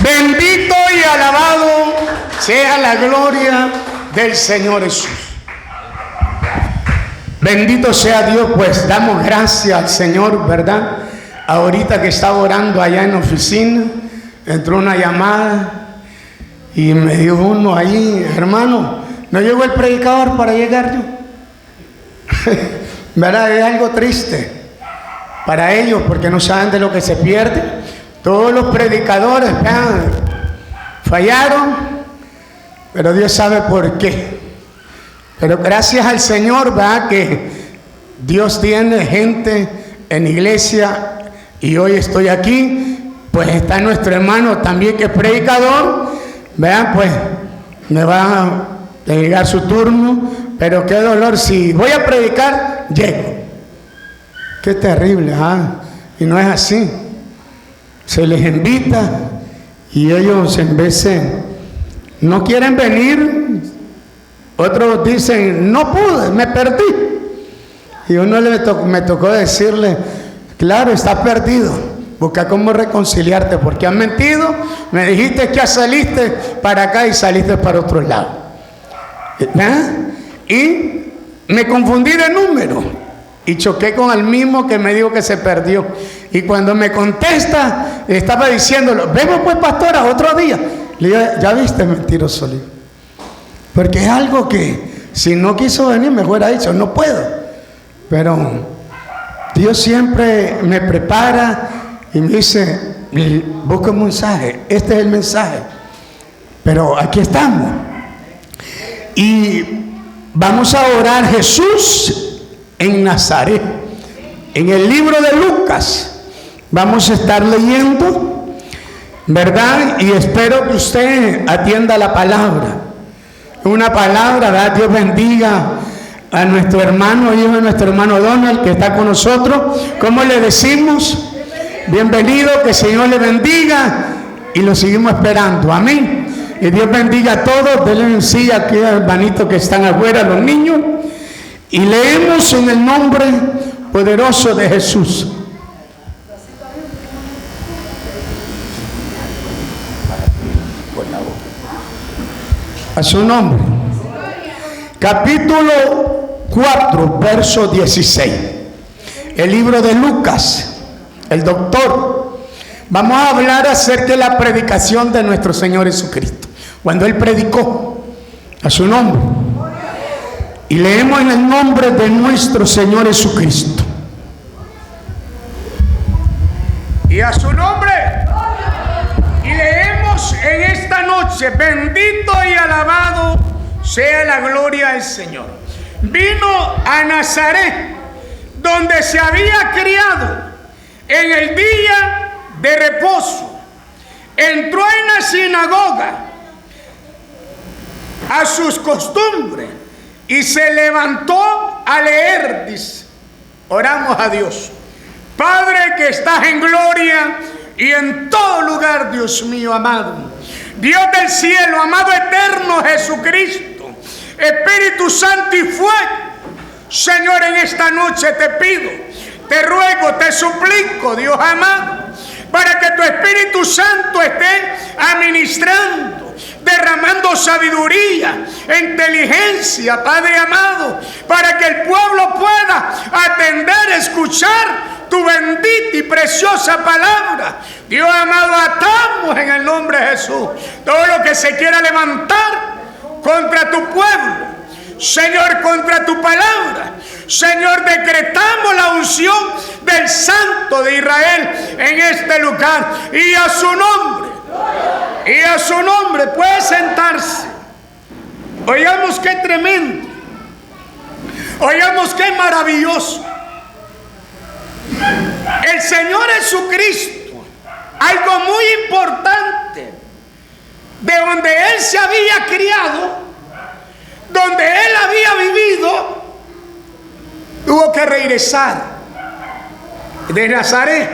Bendito y alabado sea la gloria del Señor Jesús. Bendito sea Dios, pues damos gracias al Señor, ¿verdad? Ahorita que estaba orando allá en la oficina, entró una llamada y me dijo uno ahí, hermano, ¿no llegó el predicador para llegar yo? ¿Verdad? Es algo triste para ellos porque no saben de lo que se pierde. Todos los predicadores fallaron, pero Dios sabe por qué. Pero gracias al Señor, ¿verdad? Que Dios tiene gente en iglesia y hoy estoy aquí. Pues está nuestro hermano también que es predicador, ¿verdad? Pues me va a llegar su turno, pero qué dolor, si voy a predicar, llego. Qué terrible, y no es así. Se les invita y ellos en vez de no quieren venir, otros dicen no pude, me perdí. Y uno me tocó decirle, claro, estás perdido, busca cómo reconciliarte porque has mentido, me dijiste que saliste para acá y saliste para otro lado. Y me confundí de número y choqué con el mismo que me dijo que se perdió. Y cuando me contesta, estaba diciéndolo, vemos pues pastora otro día. Le digo, ya viste, mentiroso. Porque es algo que si no quiso venir me hubiera dicho, no puedo. Pero Dios siempre me prepara y me dice, busca un mensaje, este es el mensaje. Pero aquí estamos. Y vamos a orar Jesús en Nazaret. En el libro de Lucas vamos a estar leyendo, ¿verdad? Y espero que usted atienda la palabra. Una palabra, ¿verdad? Dios bendiga a nuestro hermano, hijo de nuestro hermano Donald, que está con nosotros. ¿Cómo le decimos? Bienvenido, que el Señor le bendiga y lo seguimos esperando. Amén. Y Dios bendiga a todos. Denle en silla aquí a los hermanitos que están afuera, los niños. Y leemos en el nombre poderoso de Jesús. A su nombre. Capítulo 4, verso 16. El libro de Lucas, el doctor. Vamos a hablar acerca de la predicación de nuestro Señor Jesucristo. Cuando Él predicó, a su nombre. Y leemos en el nombre de nuestro Señor Jesucristo. Y a su nombre. Y leemos en esta noche, bendito y alabado sea la gloria del Señor. Vino a Nazaret, donde se había criado, en el día de reposo. Entró en la sinagoga a sus costumbres y se levantó a leer, dice. Oramos a Dios. Padre que estás en gloria y en todo lugar, Dios mío amado, Dios del cielo, amado eterno Jesucristo, Espíritu Santo y fuego, Señor, en esta noche te pido, te ruego, te suplico, Dios amado, para que tu Espíritu Santo esté administrando, derramando sabiduría, inteligencia, Padre amado, para que el pueblo pueda atender, escuchar tu bendita y preciosa palabra. Dios amado, atamos en el nombre de Jesús todo lo que se quiera levantar contra tu pueblo, Señor, contra tu palabra. Señor, decretamos la unción del Santo de Israel en este lugar. Y a su nombre puede sentarse. Oigamos qué tremendo. Oigamos qué maravilloso. El Señor Jesucristo, algo muy importante, de donde Él se había criado, donde Él había vivido, tuvo que regresar de Nazaret.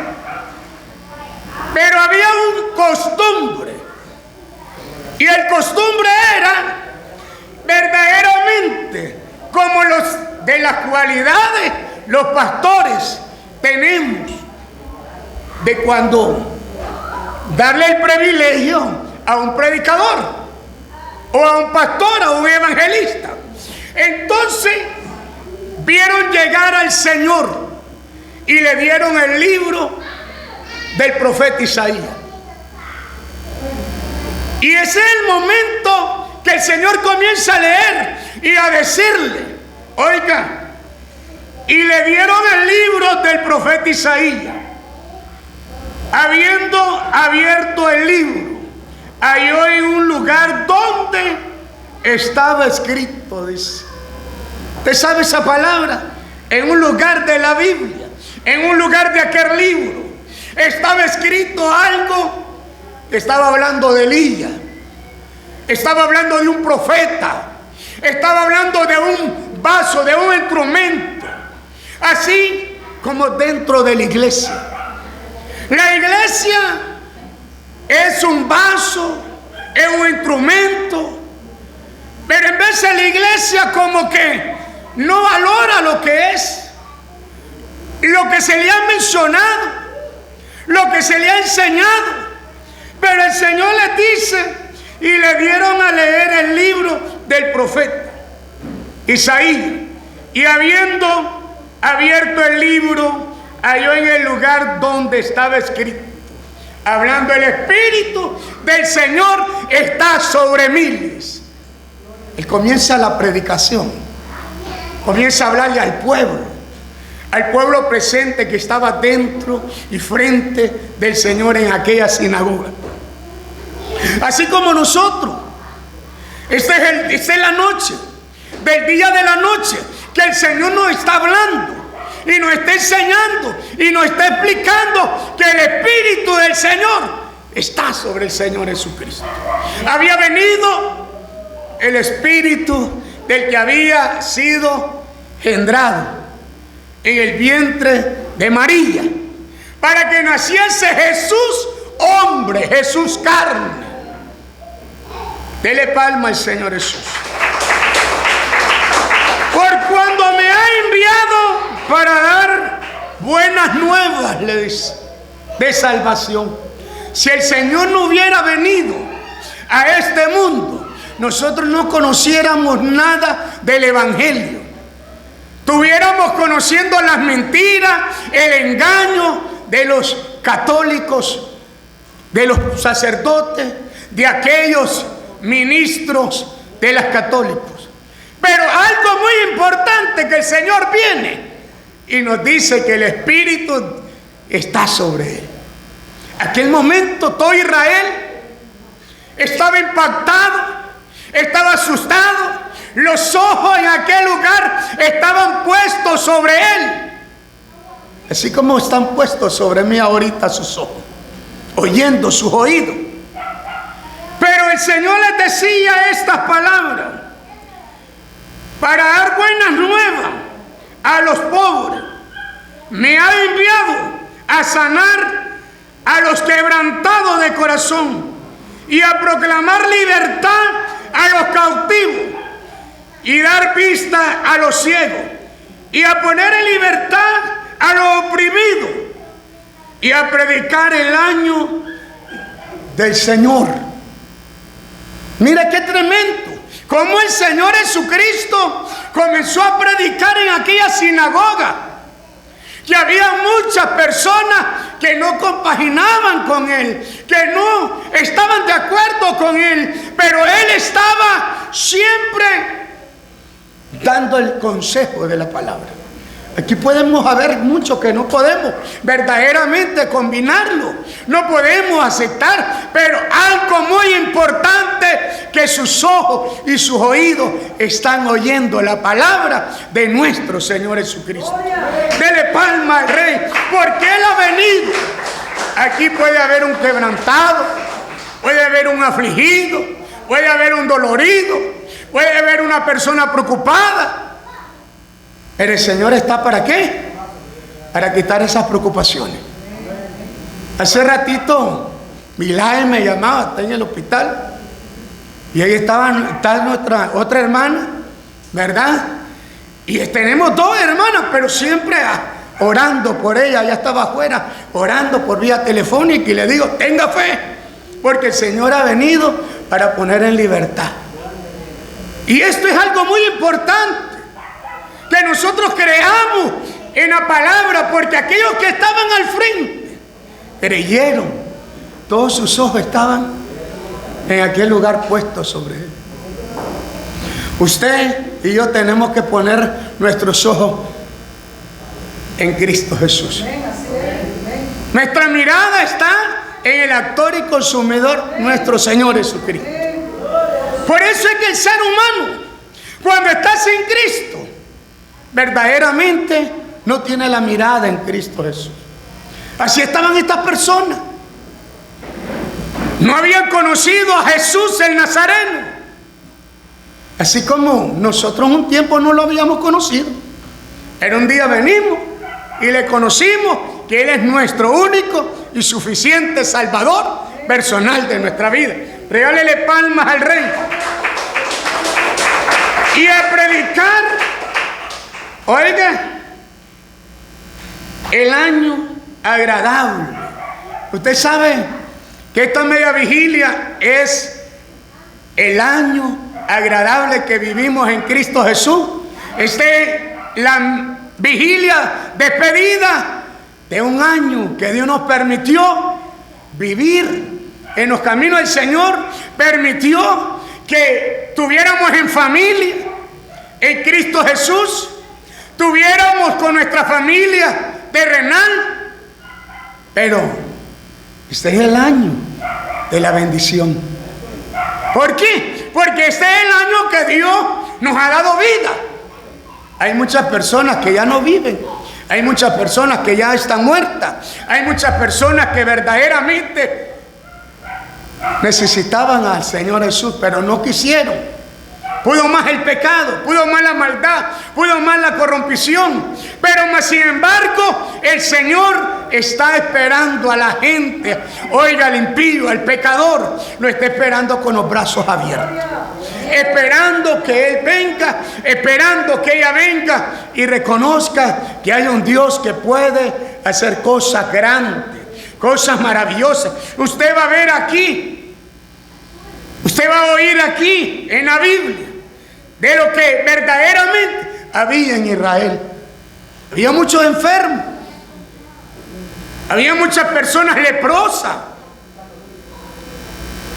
Pero había un costumbre, y el costumbre era verdaderamente como los de las cualidades los pastores tenemos, de cuando darle el privilegio a un predicador o a un pastor, a un evangelista. Entonces vieron llegar al Señor y le dieron el libro del profeta Isaías. Y ese es el momento que el Señor comienza a leer y a decirle, oiga, y le dieron el libro del profeta Isaías. Habiendo abierto el libro, halló en un lugar donde estaba escrito, dice. ¿Usted sabe esa palabra? En un lugar de la Biblia, en un lugar de aquel libro, estaba escrito algo que estaba hablando de Elías, estaba hablando de un profeta, estaba hablando de un vaso, de un instrumento, así como dentro de la iglesia. La iglesia es un vaso, es un instrumento, pero en vez de la iglesia como que no valora lo que es, lo que se le ha mencionado, lo que se le ha enseñado. Pero el Señor les dice, y le dieron a leer el libro del profeta Isaías, y habiendo abierto el libro, halló en el lugar donde estaba escrito, hablando, el Espíritu del Señor está sobre mí. Él comienza la predicación, comienza a hablarle al pueblo presente que estaba dentro y frente del Señor en aquella sinagoga. Así como nosotros, esta es la noche, del día de la noche, que el Señor nos está hablando y nos está enseñando y nos está explicando que el Espíritu del Señor está sobre el Señor Jesucristo. Había venido el Espíritu del que había sido engendrado en el vientre de María, para que naciese Jesús hombre, Jesús carne. Dele palma al Señor Jesús. Por cuando me ha enviado para dar buenas nuevas, le dice, de salvación. Si el Señor no hubiera venido a este mundo, nosotros no conociéramos nada del Evangelio. Estuviéramos conociendo las mentiras, el engaño de los católicos, de los sacerdotes, de aquellos ministros de las católicos. Pero algo muy importante, que el Señor viene y nos dice que el Espíritu está sobre él. Aquel momento todo Israel estaba impactado, estaba asustado. Los ojos en aquel lugar estaban puestos sobre él, así como están puestos sobre mí ahorita sus ojos, oyendo sus oídos. Pero el Señor les decía estas palabras: para dar buenas nuevas a los pobres, me ha enviado a sanar a los quebrantados de corazón y a proclamar libertad a los cautivos y dar vista a los ciegos y a poner en libertad a los oprimidos y a predicar el año del Señor. Mira qué tremendo, cómo el Señor Jesucristo comenzó a predicar en aquella sinagoga, que había muchas personas que no compaginaban con él, que no estaban de acuerdo con él, pero él estaba siempre dando el consejo de la palabra. Aquí podemos haber mucho que no podemos verdaderamente combinarlo, no podemos aceptar, pero algo muy importante, que sus ojos y sus oídos están oyendo la palabra de nuestro Señor Jesucristo. Dele palma al Rey, porque Él ha venido. Aquí puede haber un quebrantado, puede haber un afligido, puede haber un dolorido, puede haber una persona preocupada. Pero el Señor está ¿para qué? Para quitar esas preocupaciones. Hace ratito Milay me llamaba, está en el hospital, y ahí está nuestra otra hermana, ¿verdad? Y tenemos dos hermanas, pero siempre orando por ella, ya estaba afuera, orando por vía telefónica, y le digo, tenga fe, porque el Señor ha venido para poner en libertad. Y esto es algo muy importante, que nosotros creamos en la palabra, porque aquellos que estaban al frente creyeron, todos sus ojos estaban en aquel lugar puesto sobre él. Usted y yo tenemos que poner nuestros ojos en Cristo Jesús. Nuestra mirada está en el autor y consumidor, nuestro Señor Jesucristo. Por eso es que el ser humano, cuando está sin Cristo, verdaderamente no tiene la mirada en Cristo Jesús. Así estaban estas personas. No habían conocido a Jesús el Nazareno, así como nosotros un tiempo no lo habíamos conocido. Pero un día venimos y le conocimos que Él es nuestro único y suficiente Salvador personal de nuestra vida. Regálele palmas al Rey. Y a predicar, oiga, el año agradable. Usted sabe que esta media vigilia es el año agradable que vivimos en Cristo Jesús. La vigilia despedida de un año que Dios nos permitió vivir en los caminos del Señor, permitió que tuviéramos en familia en Cristo Jesús, tuviéramos con nuestra familia terrenal, pero este es el año de la bendición. ¿Por qué? Porque este es el año que Dios nos ha dado vida. Hay muchas personas que ya no viven, hay muchas personas que ya están muertas, hay muchas personas que verdaderamente necesitaban al Señor Jesús, pero no quisieron. Pudo más el pecado, pudo más la maldad, pudo más la corrupción, pero más sin embargo el Señor está esperando a la gente. Oiga, al impío, al pecador, lo está esperando con los brazos abiertos, esperando que Él venga, esperando que ella venga y reconozca que hay un Dios que puede hacer cosas grandes, cosas maravillosas. Usted va a ver aquí, usted va a oír aquí en la Biblia de lo que verdaderamente había en Israel. Había muchos enfermos, había muchas personas leprosas,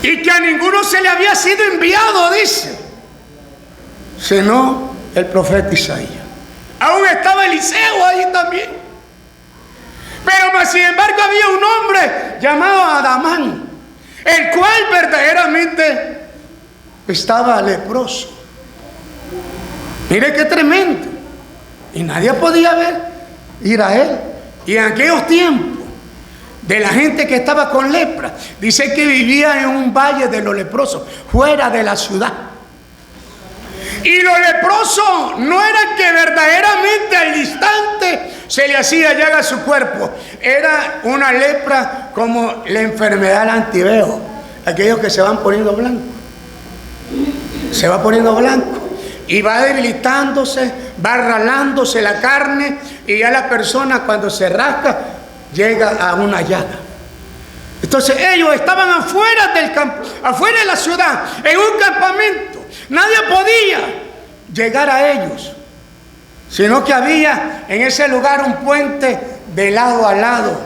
y que a ninguno se le había sido enviado, dice, sino el profeta Isaías. Aún estaba Eliseo ahí también. Pero más sin embargo había un hombre llamado Adamán, el cual verdaderamente estaba leproso. Mire qué tremendo. Y nadie podía ir a él. Y en aquellos tiempos, de la gente que estaba con lepra, dice que vivía en un valle de los leprosos, fuera de la ciudad. Y los leprosos no era que verdaderamente al instante se le hacía llaga a su cuerpo. Era una lepra como la enfermedad del antibeo, aquellos que se van poniendo blancos. Se va poniendo blanco y va debilitándose, va ralándose la carne, y ya la persona cuando se rasca llega a una llaga. Entonces ellos estaban afuera del campo, afuera de la ciudad, en un campamento. Nadie podía llegar a ellos, sino que había en ese lugar un puente de lado a lado,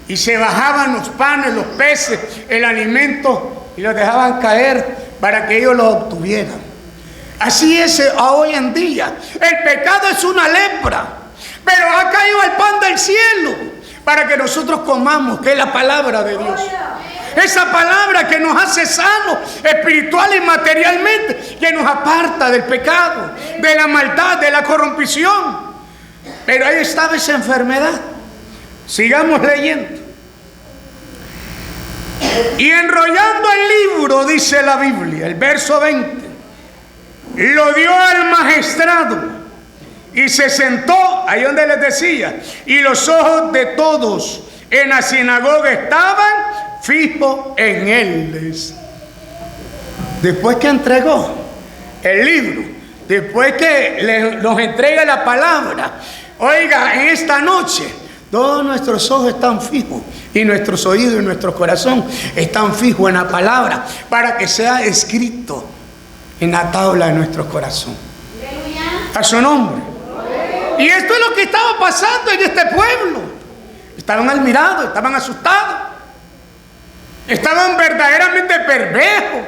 y se bajaban los panes, los peces, el alimento, y los dejaban caer para que ellos lo obtuvieran. Así es hoy en día. El pecado es una lepra, pero ha caído el pan del cielo para que nosotros comamos, que es la palabra de Dios. Esa palabra que nos hace sanos espiritual y materialmente, que nos aparta del pecado, de la maldad, de la corrupción. Pero ahí estaba esa enfermedad. Sigamos leyendo. Y enrollando el libro, dice la Biblia, el verso 20, lo dio al magistrado y se sentó ahí donde les decía, y los ojos de todos en la sinagoga estaban fijos en él. Después que entregó el libro, después que nos entrega la palabra, Oiga, en esta noche todos nuestros ojos están fijos y nuestros oídos y nuestro corazón están fijos en la palabra para que sea escrito en la tabla de nuestro corazón. A su nombre. Y esto es lo que estaba pasando en este pueblo. Estaban admirados, estaban asustados, estaban verdaderamente perplejos,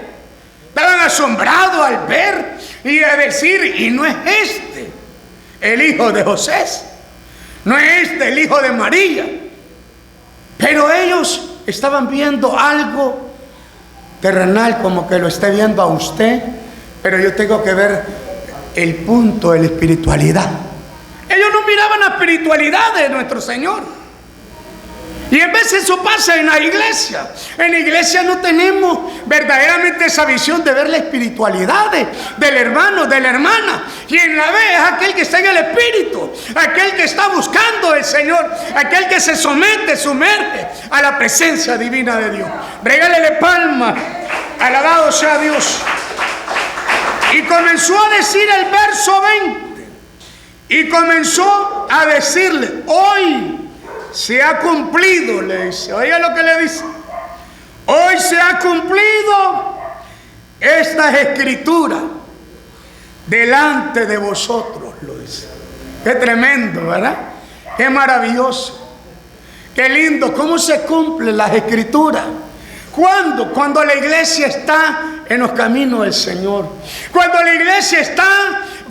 estaban asombrados al ver y a decir: y no es este el hijo de José, no es este el hijo de María. Pero ellos estaban viendo algo terrenal, como que lo esté viendo a usted, pero yo tengo que ver el punto de la espiritualidad. Ellos no miraban la espiritualidad de nuestro Señor. Y a veces eso pasa en la iglesia. En la iglesia no tenemos verdaderamente esa visión de ver la espiritualidad del hermano, de la hermana. Quien la ve es aquel que está en el espíritu, aquel que está buscando al Señor, aquel que se somete, sumerge a la presencia divina de Dios. Regálele palmas, alabado sea Dios. Y comenzó a decir el verso 20. Y comenzó a decirle: hoy se ha cumplido, le dice. Oiga lo que le dice: hoy se ha cumplido estas escrituras delante de vosotros, lo dice. Qué tremendo, ¿verdad? Qué maravilloso, qué lindo. ¿Cómo se cumplen las escrituras? ¿Cuándo? Cuando la iglesia está en los caminos del Señor. Cuando la iglesia está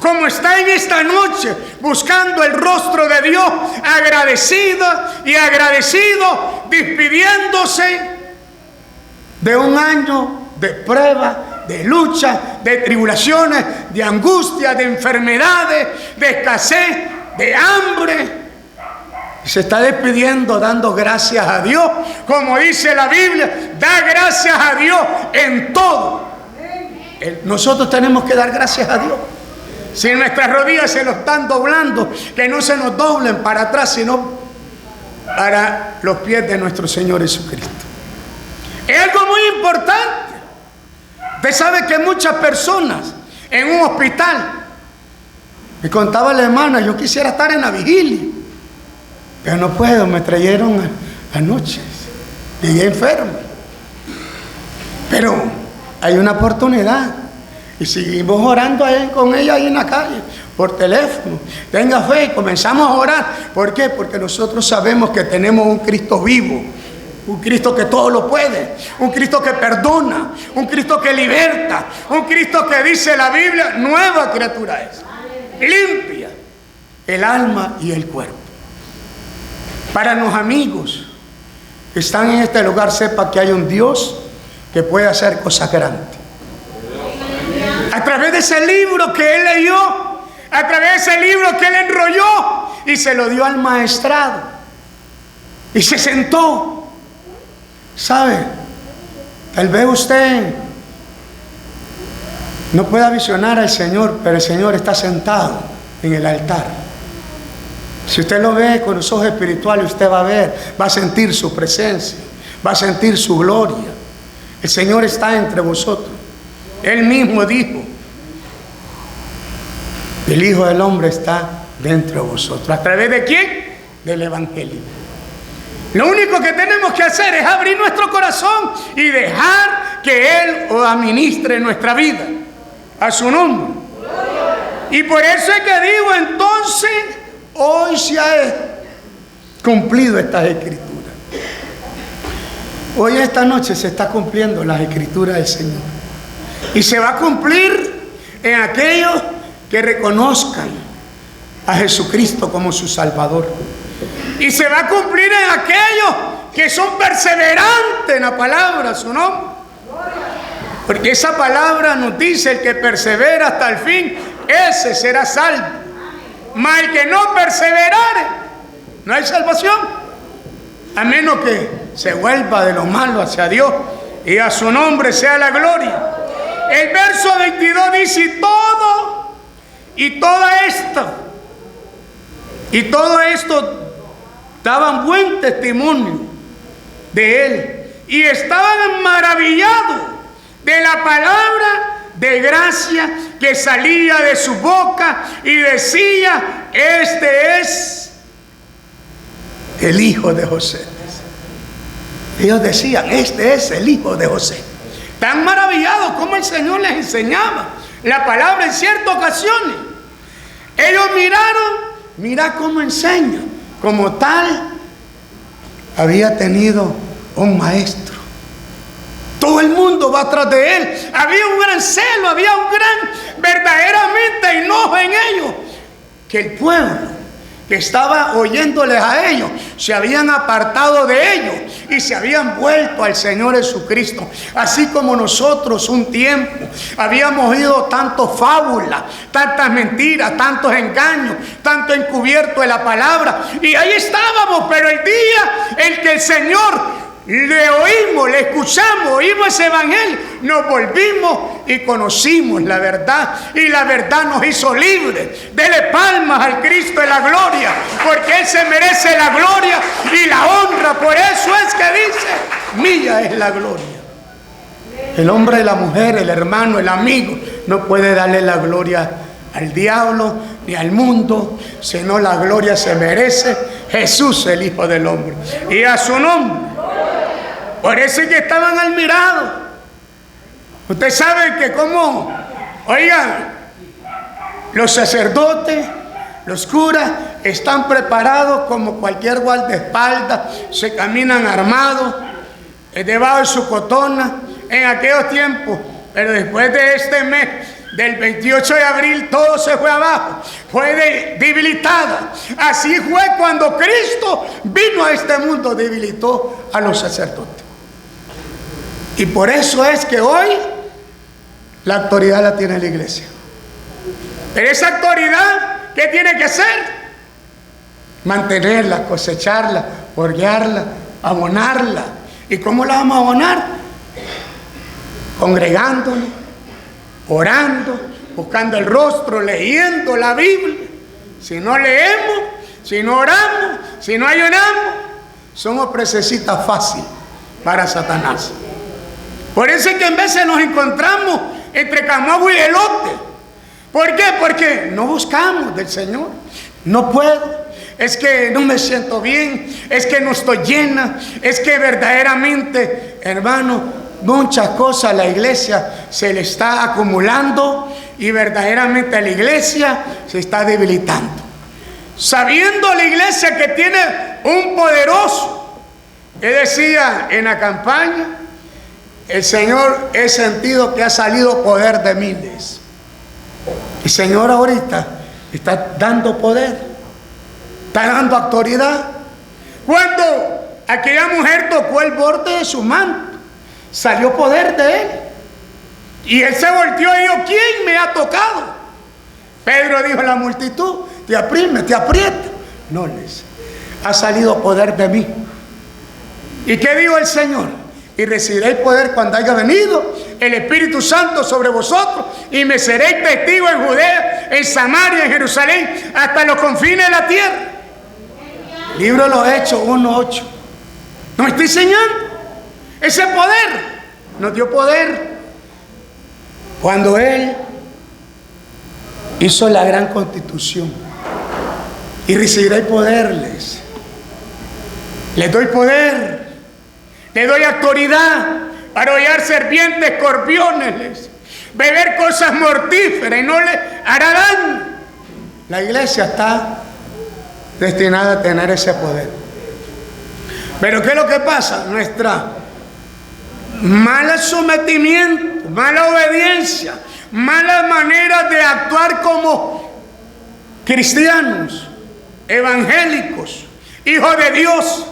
como está en esta noche, buscando el rostro de Dios, agradecida y agradecido, despidiéndose de un año de prueba, de lucha, de tribulaciones, de angustia, de enfermedades, de escasez, de hambre. Se está despidiendo dando gracias a Dios, como dice la Biblia: da gracias a Dios en todo. Nosotros tenemos que dar gracias a Dios. Si nuestras rodillas se nos están doblando, que no se nos doblen para atrás, sino para los pies de nuestro Señor Jesucristo. Es algo muy importante. Usted sabe que muchas personas en un hospital, me contaba la hermana: yo quisiera estar en la vigilia, pero no puedo, me trajeron anoche, llegué enfermo. Pero hay una oportunidad. Y seguimos orando con ella ahí en la calle, por teléfono. Tenga fe, y comenzamos a orar. ¿Por qué? Porque nosotros sabemos que tenemos un Cristo vivo, un Cristo que todo lo puede, un Cristo que perdona, un Cristo que liberta, un Cristo que dice la Biblia: nueva criatura es, limpia el alma y el cuerpo. Para los amigos que están en este lugar, sepa que hay un Dios que puede hacer cosas grandes. A través de ese libro que él leyó, a través de ese libro que él enrolló y se lo dio al maestrado y se sentó. ¿Sabe? Tal vez usted no pueda visionar al Señor, pero el Señor está sentado en el altar. Si usted lo ve con los ojos espirituales, usted va a ver, va a sentir su presencia, va a sentir su gloria. El Señor está entre vosotros. Él mismo dijo: el Hijo del Hombre está dentro de vosotros. ¿A través de quién? Del Evangelio. Lo único que tenemos que hacer es abrir nuestro corazón y dejar que Él administre nuestra vida. A su nombre. Y por eso es que digo, entonces, hoy se ha cumplido estas escrituras. Hoy, esta noche, se está cumpliendo las escrituras del Señor. Y se va a cumplir en aquellos que reconozcan a Jesucristo como su Salvador. Y se va a cumplir en aquellos que son perseverantes en la palabra, su nombre. Porque esa palabra nos dice: el que persevera hasta el fin, ese será salvo. Mas el que no perseverare, no hay salvación, a menos que se vuelva de lo malo hacia Dios, y a su nombre sea la gloria. El verso 22 dice: todo esto daban buen testimonio de él, y estaban maravillados de la palabra de gracia que salía de su boca y decía: este es el hijo de José. Ellos decían: este es el hijo de José. Tan maravillados como el Señor les enseñaba la palabra en ciertas ocasiones. Ellos miraron, mira cómo enseña. Como tal, había tenido un maestro. Todo el mundo va atrás de él. Había un gran celo, había un gran, verdaderamente, enojo en ellos. Que el pueblo que estaba oyéndoles a ellos se habían apartado de ellos y se habían vuelto al Señor Jesucristo. Así como nosotros un tiempo habíamos oído tantas fábulas, tantas mentiras, tantos engaños, tanto encubierto de la palabra, y ahí estábamos. Pero el día en que el Señor le oímos, le escuchamos, oímos ese evangelio, nos volvimos y conocimos la verdad, y la verdad nos hizo libres. Dele palmas al Cristo de la gloria, porque Él se merece la gloria y la honra. Por eso es que dice: mía es la gloria. El hombre y la mujer, el hermano, el amigo, no puede darle la gloria al diablo ni al mundo, sino la gloria se merece Jesús, el Hijo del Hombre, y a su nombre. Por eso es que estaban admirados. Usted sabe que como, oigan, los sacerdotes, los curas, están preparados como cualquier guardaespaldas, se caminan armados, debajo de su cotona, en aquellos tiempos. Pero después de este mes, del 28 de abril, todo se fue abajo, fue debilitada. Así fue cuando Cristo vino a este mundo, debilitó a los sacerdotes. Y por eso es que hoy la autoridad la tiene la iglesia. Pero esa autoridad, ¿qué tiene que hacer? Mantenerla, cosecharla, ordearla, abonarla. ¿Y cómo la vamos a abonar? Congregándonos, orando, buscando el rostro, leyendo la Biblia. Si no leemos, si no oramos, si no ayunamos, somos presecitas fácil para Satanás. Por eso es que en veces nos encontramos entre Camagüey y elote. ¿Por qué? Porque no buscamos del Señor. No puedo, es que no me siento bien, es que no estoy llena, es que verdaderamente, hermano, muchas cosas a la iglesia se le está acumulando y verdaderamente a la iglesia se está debilitando. Sabiendo la iglesia que tiene un poderoso, que decía en la campaña: el Señor, he sentido que ha salido poder de miles. El Señor ahorita está dando poder, está dando autoridad. Cuando aquella mujer tocó el borde de su manto, salió poder de él. Y él se volteó y dijo: ¿quién me ha tocado? Pedro dijo a la multitud: te aprime, te aprieta. No les ha salido poder de mí. ¿Y qué dijo el Señor? Y recibiréis poder cuando haya venido el Espíritu Santo sobre vosotros, y me seréis testigos en Judea, en Samaria, en Jerusalén, hasta los confines de la tierra. Libro de los Hechos 1:8. Nos está enseñando ese poder. Nos dio poder cuando Él hizo la gran constitución. Y recibiréis poder, les doy poder, le doy autoridad para hollar serpientes, escorpiones, beber cosas mortíferas y no le hará daño. La iglesia está destinada a tener ese poder. Pero ¿qué es lo que pasa? Nuestra mal sometimiento, mala obediencia, malas maneras de actuar como cristianos, evangélicos, hijos de Dios.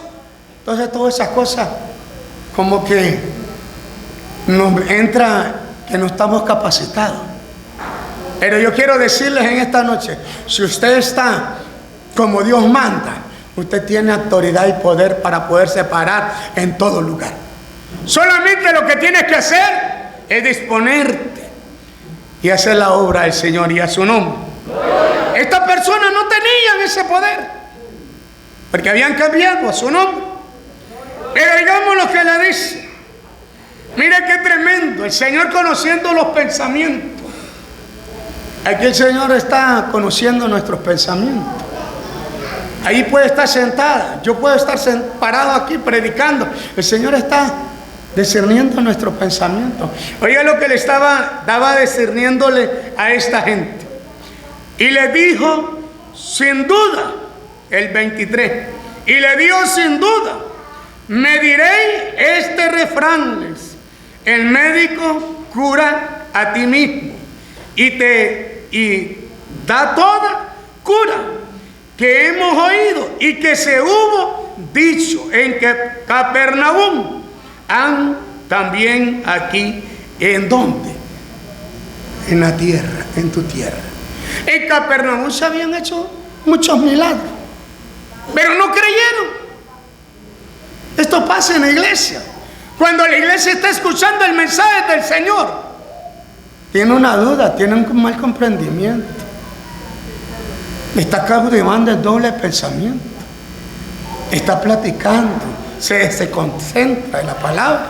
Entonces todas esas cosas como que nos entra que no estamos capacitados. Pero yo quiero decirles en esta noche, si usted está como Dios manda, usted tiene autoridad y poder para poderse parar en todo lugar. Solamente lo que tienes que hacer es disponerte y hacer la obra del Señor y a su nombre. Estas personas no tenían ese poder porque habían cambiado a su nombre. Pero digamos lo que le dice: Mire qué tremendo, el Señor conociendo los pensamientos. Aquí el Señor está conociendo nuestros pensamientos. Ahí puede estar sentada, yo puedo estar parado aquí predicando. El Señor está discerniendo nuestros pensamientos. Oiga lo que le daba discerniéndole a esta gente. Y le dijo, sin duda, el 23, y le dijo sin duda, me diréis este refrán, el médico cura a ti mismo y da toda cura que hemos oído y que se hubo dicho en que Capernaum, también aquí, ¿en dónde? En la tierra, en tu tierra. En Capernaum se habían hecho muchos milagros, pero no creyeron. Esto pasa en la iglesia. Cuando la iglesia está escuchando el mensaje del Señor, tiene una duda, tiene un mal comprendimiento, está cautivando el doble pensamiento, está platicando, se concentra en la palabra.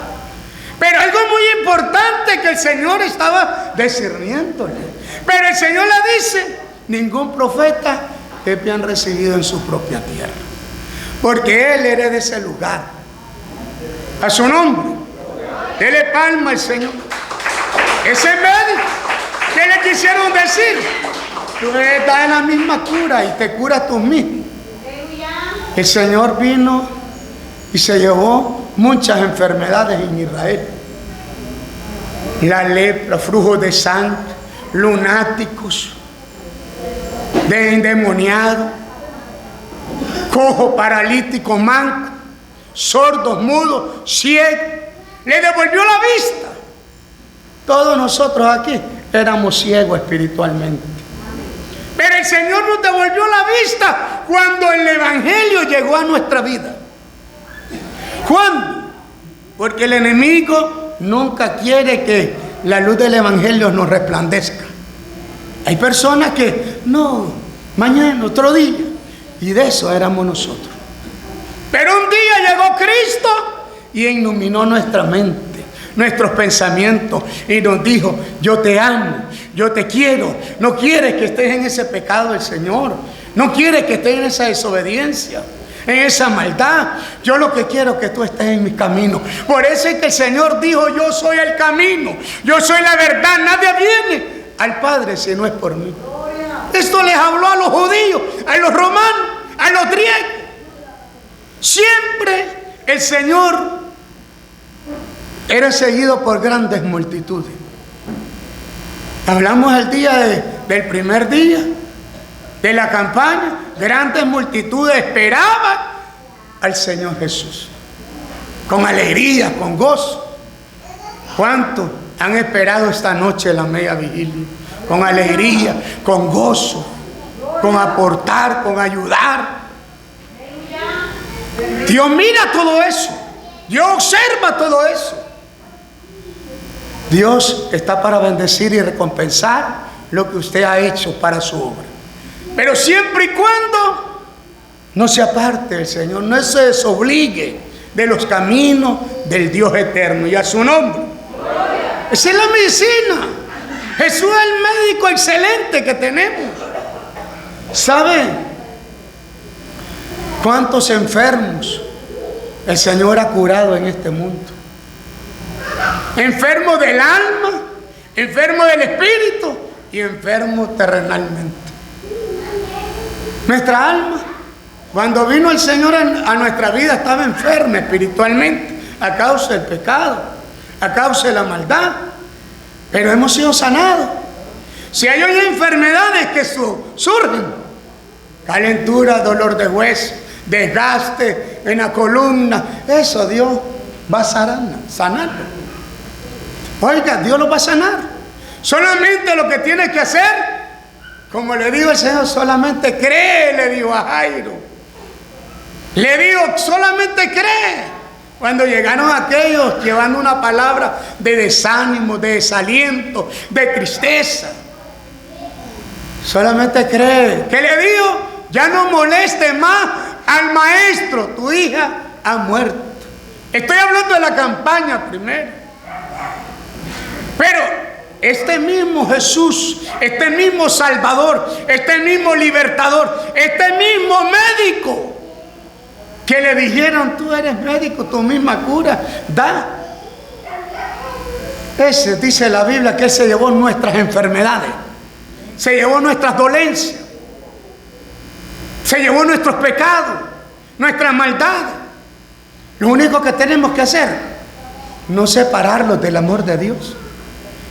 Pero algo muy importante que el Señor estaba discerniéndole. Pero el Señor le dice, ningún profeta es bien recibido en su propia tierra, porque Él era de ese lugar. A su nombre, dele palma al Señor. Ese médico, ¿qué le quisieron decir? Tú estás en la misma cura y te curas tú mismo. El Señor vino y se llevó muchas enfermedades en Israel. La lepra, flujos de sangre, lunáticos, de endemoniados, cojo, paralítico, manco, sordos, mudos, ciegos. Le devolvió la vista. Todos nosotros aquí éramos ciegos espiritualmente, pero el Señor nos devolvió la vista cuando el Evangelio llegó a nuestra vida. ¿Cuándo? Porque el enemigo nunca quiere que la luz del Evangelio nos resplandezca. Hay personas que, no, mañana, otro día, y de eso éramos nosotros. Pero un día llegó Cristo y iluminó nuestra mente, nuestros pensamientos, y nos dijo, yo te amo, yo te quiero. No quieres que estés en ese pecado del Señor, no quieres que estés en esa desobediencia, en esa maldad. Yo lo que quiero es que tú estés en mi camino. Por eso es que el Señor dijo, yo soy el camino, yo soy la verdad, nadie viene al Padre si no es por mí. Esto les habló a los judíos, a los romanos, a los griegos. Siempre el Señor era seguido por grandes multitudes. Hablamos el día del primer día de la campaña. Grandes multitudes esperaban al Señor Jesús con alegría, con gozo. ¿Cuántos han esperado esta noche la media vigilia? Con alegría, con gozo, con aportar, con ayudar. Dios mira todo eso, Dios observa todo eso. Dios está para bendecir y recompensar lo que usted ha hecho para su obra, pero siempre y cuando no se aparte del Señor, no se desobligue de los caminos del Dios eterno, y a su nombre. Esa es la medicina. Jesús es el médico excelente que tenemos. ¿Saben cuántos enfermos el Señor ha curado en este mundo? Enfermos del alma, enfermos del espíritu y enfermos terrenalmente. Nuestra alma, cuando vino el Señor a nuestra vida, estaba enferma espiritualmente a causa del pecado, a causa de la maldad, pero hemos sido sanados. Si hay hoy enfermedades que surgen, calentura, dolor de hueso, desgaste en la columna, eso Dios va a sanarlo. Oiga, Dios lo va a sanar. Solamente lo que tiene que hacer, como le digo al Señor, solamente cree, le digo a Jairo. Le digo, solamente cree. Cuando llegaron aquellos llevando una palabra de desánimo, de desaliento, de tristeza, solamente cree. ¿Qué le digo? Ya no moleste más al maestro, tu hija ha muerto. Estoy hablando de la campaña primero. Pero este mismo Jesús, este mismo Salvador, este mismo libertador, este mismo médico, que le dijeron: tú eres médico, tu misma cura da. Ese, dice la Biblia, que Él se llevó nuestras enfermedades, se llevó nuestras dolencias, se llevó nuestros pecados, nuestras maldades. Lo único que tenemos que hacer, no separarlos del amor de Dios,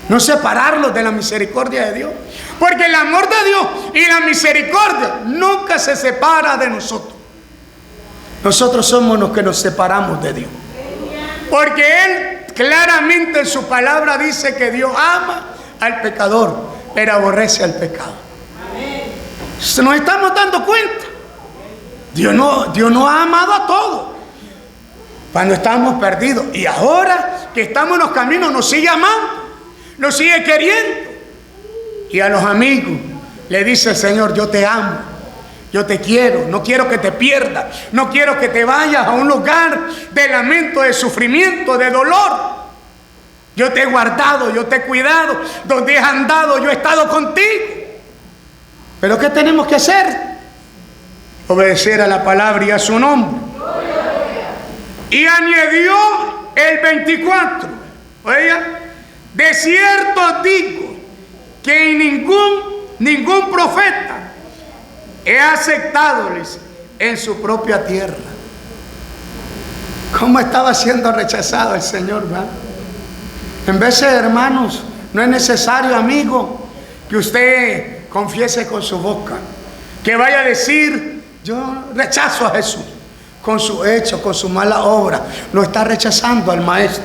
no separarlos de la misericordia de Dios, porque el amor de Dios y la misericordia nunca se separa de nosotros. Nosotros somos los que nos separamos de Dios, porque Él claramente en su palabra dice que Dios ama al pecador, pero aborrece al pecado. Nos estamos dando cuenta. Dios no ha amado a todos cuando estábamos perdidos, y ahora que estamos en los caminos nos sigue amando, nos sigue queriendo. Y a los amigos le dice el Señor: yo te amo, yo te quiero, no quiero que te pierdas, no quiero que te vayas a un lugar de lamento, de sufrimiento, de dolor. Yo te he guardado, yo te he cuidado, donde has andado yo he estado contigo. Pero ¿qué tenemos que hacer? Obedecer a la palabra y a su nombre. Y añadió el 24, oiga: de cierto digo que ningún profeta he aceptadoles en su propia tierra. ¿Cómo estaba siendo rechazado el Señor, ¿verdad? En veces, hermanos, no es necesario, amigo, que usted confiese con su boca, que vaya a decir: yo rechazo a Jesús. Con su hecho, con su mala obra, lo está rechazando al Maestro.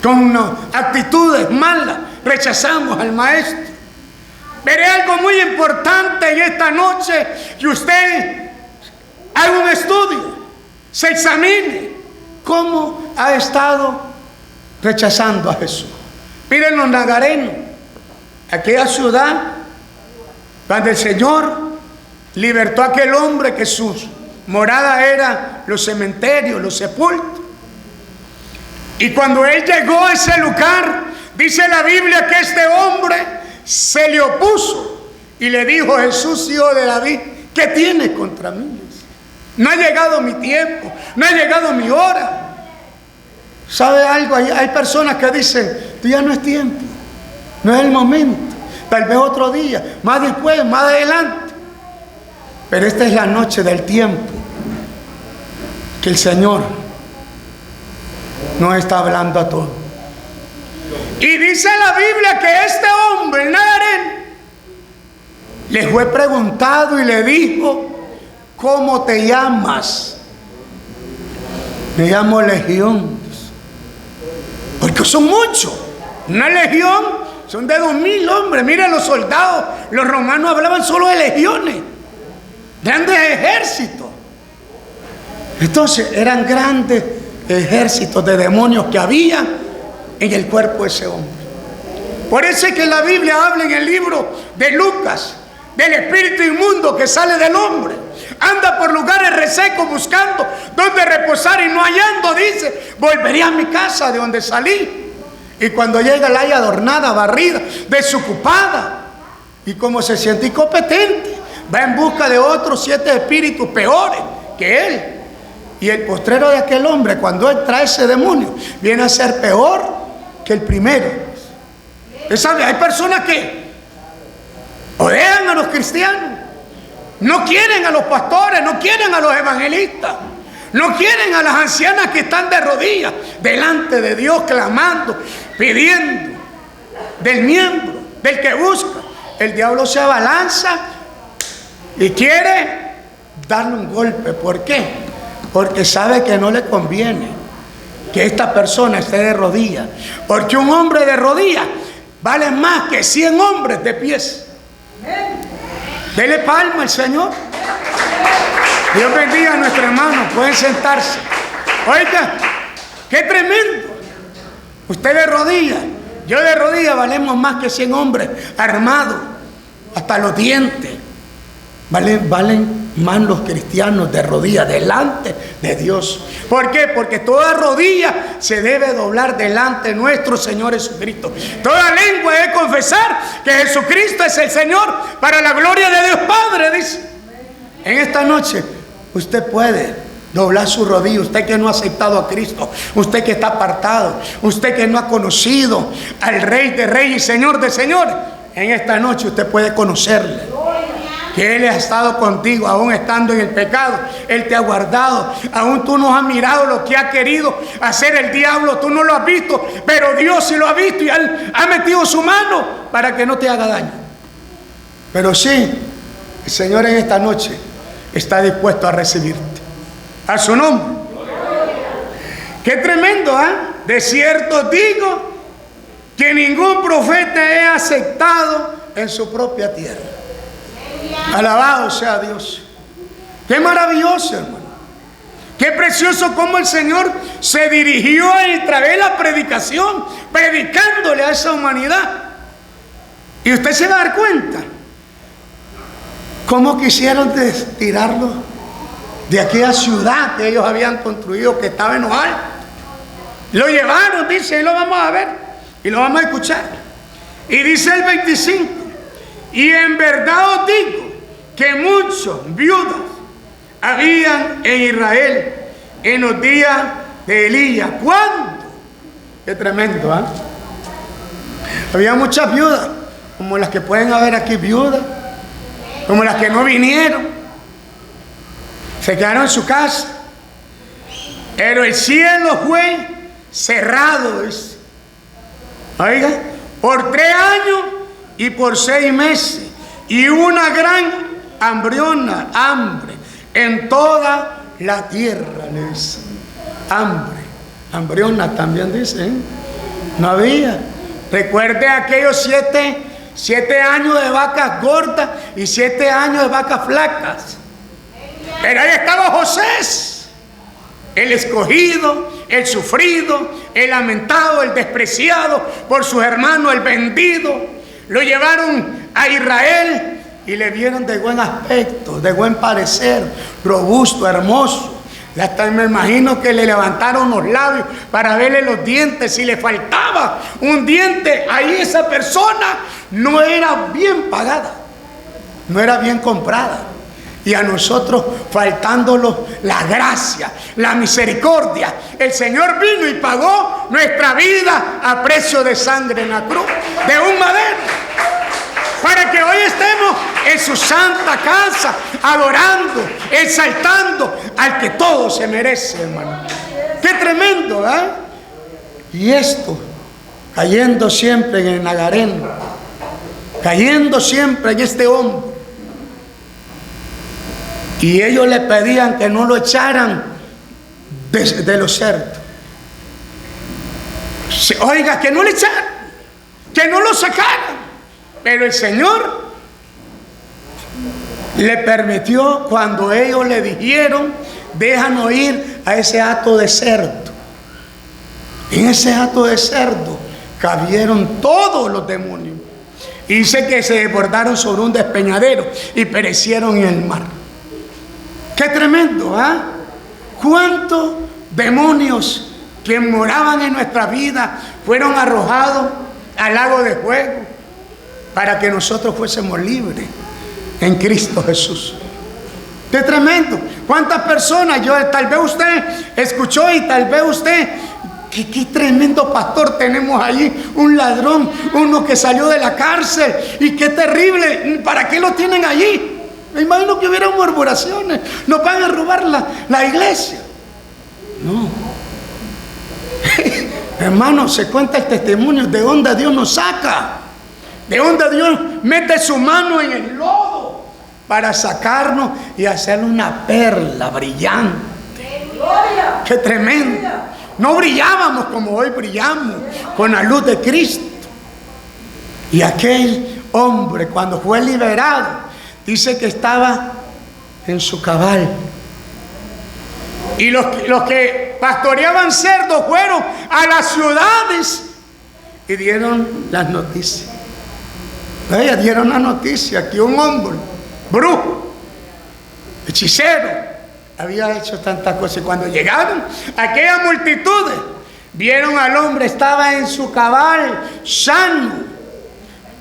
Con actitudes malas rechazamos al Maestro. Pero es algo muy importante en esta noche, que usted haga un estudio, se examine cómo ha estado rechazando a Jesús. Miren los nagarenos, aquella ciudad cuando el Señor libertó a aquel hombre que su morada era los cementerios, los sepulcros. Y cuando él llegó a ese lugar, dice la Biblia que este hombre se le opuso y le dijo: Jesús, hijo de David, ¿qué tienes contra mí? No ha llegado mi tiempo, no ha llegado mi hora. ¿Sabe algo? Hay personas que dicen: tú ya no es tiempo, no es el momento, tal vez otro día, más después, más adelante. Pero esta es la noche del tiempo que el Señor nos está hablando a todos. Y dice la Biblia que este hombre, el nagareno, le fue preguntado y le dijo: ¿cómo te llamas? Me llamo Legión. Porque son muchos. Una legión son de 2000 hombres. Miren los soldados, los romanos hablaban solo de legiones, grandes ejércitos. Entonces eran grandes ejércitos de demonios que había en el cuerpo de ese hombre. Por eso es que la Biblia habla en el libro de Lucas del espíritu inmundo que sale del hombre. Anda por lugares resecos buscando donde reposar, y no hallando, dice: volveré a mi casa de donde salí. Y cuando llega la haya adornada, barrida, desocupada. Y como se siente incompetente, va en busca de otros 7 espíritus peores que él. Y el postrero de aquel hombre, cuando entra ese demonio, viene a ser peor que el primero. ¿Sabe? Hay personas que odian a los cristianos, no quieren a los pastores, no quieren a los evangelistas, no quieren a las ancianas que están de rodillas delante de Dios, clamando, pidiendo del miembro, del que busca. El diablo se abalanza y quiere darle un golpe. ¿Por qué? Porque sabe que no le conviene que esta persona esté de rodillas, porque un hombre de rodillas vale más que 100 hombres de pies. Dele palma al Señor. Dios bendiga a nuestro hermano. Pueden sentarse. Oiga, qué tremendo. Usted de rodillas, yo de rodillas, valemos más que 100 hombres armados hasta los dientes. Valen más los cristianos de rodillas delante de Dios. ¿Por qué? Porque toda rodilla se debe doblar delante de nuestro Señor Jesucristo. Toda lengua debe confesar que Jesucristo es el Señor para la gloria de Dios Padre, dice. En esta noche usted puede doblar su rodilla, usted que no ha aceptado a Cristo, usted que está apartado, usted que no ha conocido al Rey de Reyes y Señor de Señores. En esta noche usted puede conocerle, que Él ha estado contigo, aún estando en el pecado. Él te ha guardado. Aún tú no has mirado lo que ha querido hacer el diablo, tú no lo has visto, pero Dios sí lo ha visto y Él ha metido su mano para que no te haga daño. Pero sí, el Señor en esta noche está dispuesto a recibirte. A su nombre. Qué tremendo, ¿eh? De cierto digo que ningún profeta he aceptado en su propia tierra. Alabado sea Dios. Qué maravilloso, hermano. Qué precioso cómo el Señor se dirigió a través de la predicación, predicándole a esa humanidad. Y usted se va a dar cuenta cómo quisieron tirarlo de aquella ciudad que ellos habían construido, que estaba en lo alto. Lo llevaron, dice, y lo vamos a ver y lo vamos a escuchar. Y dice el 25: y en verdad os digo que muchos viudas habían en Israel en los días de Elías. ¿Cuándo? Qué tremendo, ¿eh? Había muchas viudas, como las que pueden haber aquí, viudas, como las que no vinieron, se quedaron en su casa, pero el cielo fue cerrado, dice. Oiga, por 3 años y por 6 meses, y una gran hambre en toda la tierra, le dice. Hambriona también dice, ¿eh? No había. Recuerde aquellos 7 años de vacas gordas y 7 años de vacas flacas. Pero ahí estaba José, el escogido, el sufrido, el lamentado, el despreciado por sus hermanos, el vendido. Lo llevaron a Israel y le vieron de buen aspecto, de buen parecer, robusto, hermoso. Y hasta me imagino que le levantaron los labios para verle los dientes. Si le faltaba un diente, ahí esa persona no era bien pagada, no era bien comprada. Y a nosotros faltándonos la gracia, la misericordia, el Señor vino y pagó nuestra vida a precio de sangre en la cruz de un madero, para que hoy estemos en su santa casa adorando, exaltando al que todo se merece, hermano. Qué tremendo, ¿eh? Y esto cayendo siempre en el Nagareno, cayendo siempre en este hombre. Y ellos le pedían que no lo echaran de los cerdos. Oiga, que no le echaran, que no lo sacaran. Pero el Señor le permitió cuando ellos le dijeron: déjanos ir a ese hato de cerdo. En ese hato de cerdo cabieron todos los demonios. Y dice que se desbordaron sobre un despeñadero y perecieron en el mar. Qué tremendo, ¿ah? ¿Cuántos demonios que moraban en nuestra vida fueron arrojados al lago de fuego para que nosotros fuésemos libres en Cristo Jesús? Qué tremendo. ¿Cuántas personas? Tal vez usted escuchó y tal vez usted, qué tremendo pastor tenemos allí, un ladrón, uno que salió de la cárcel, y qué terrible, ¿para qué lo tienen allí? Me imagino que hubiera murmuraciones, nos van a robar la iglesia. No. Hermano, se cuenta el testimonio de donde Dios nos saca, de donde Dios mete su mano en el lodo para sacarnos y hacerle una perla brillante. ¡Qué tremendo! No brillábamos como hoy brillamos, con la luz de Cristo. Y aquel hombre, cuando fue liberado, dice que estaba en su cabal. Y los que pastoreaban cerdos fueron a las ciudades y dieron las noticias. Dieron la noticia que un hombre brujo hechicero, había hecho tantas cosas. Y cuando llegaron aquellas multitudes, vieron al hombre, estaba en su cabal, sano,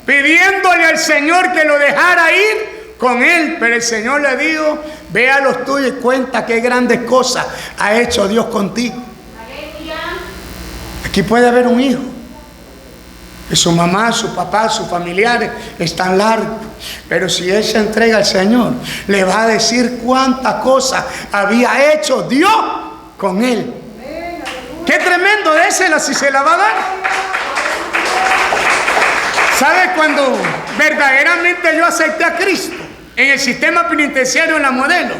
pidiéndole al Señor que lo dejara ir con él. Pero el Señor le dijo: ve a los tuyos y cuenta qué grandes cosas ha hecho Dios contigo. Aquí puede haber un hijo que su mamá, su papá, sus familiares están largos, pero si él se entrega al Señor, le va a decir cuántas cosas había hecho Dios con él. Qué tremendo, désela si se la va a dar. ¿Sabe cuando verdaderamente yo acepté a Cristo en el sistema penitenciario en La Modelo?